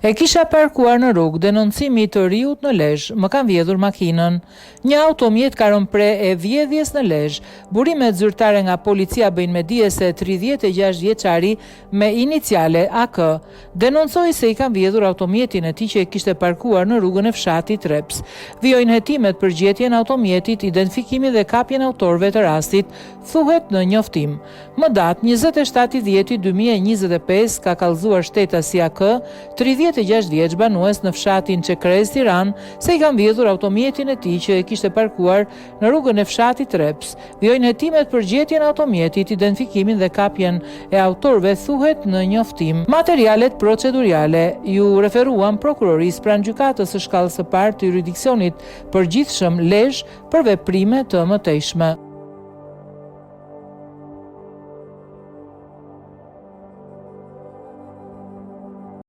E kisha parkuar në rrugë, denoncimi të riut në Lezhë, më kanë vjedhur makinën. Një automjet ka rënë pre e vjedhjes në Lezhë. Burimet zyrtare nga policia bëjnë me dije se 36 vjeçari me iniciale AK denoncoi se i kanë vjedhur automjetin e tij që e kishte parkuar në rrugën e fshatit Reps. Vijojnë hetimet për gjetjen e automjetit, identifikimin dhe kapjen e autorëve të rastit, thuhet në njoftim. Më datë 27/10/2025 ka kallëzuar shtetasi AK 36 vjeç banues në fshatin Çekrez, Tiranë, se i kanë vjedhur automjetin e tij që e kishte parkuar në rrugën e fshatit Reps. Vijojnë hetimet për gjetjen e automjetit, identifikimin dhe kapjen e autorëve, thuhet në njoftim. Materialet procedurale ju referuan prokurorisë pranë gjykatës së shkallës së parë të jurisdiksionit përgjithshëm Lezhë për veprime të mëtejshme.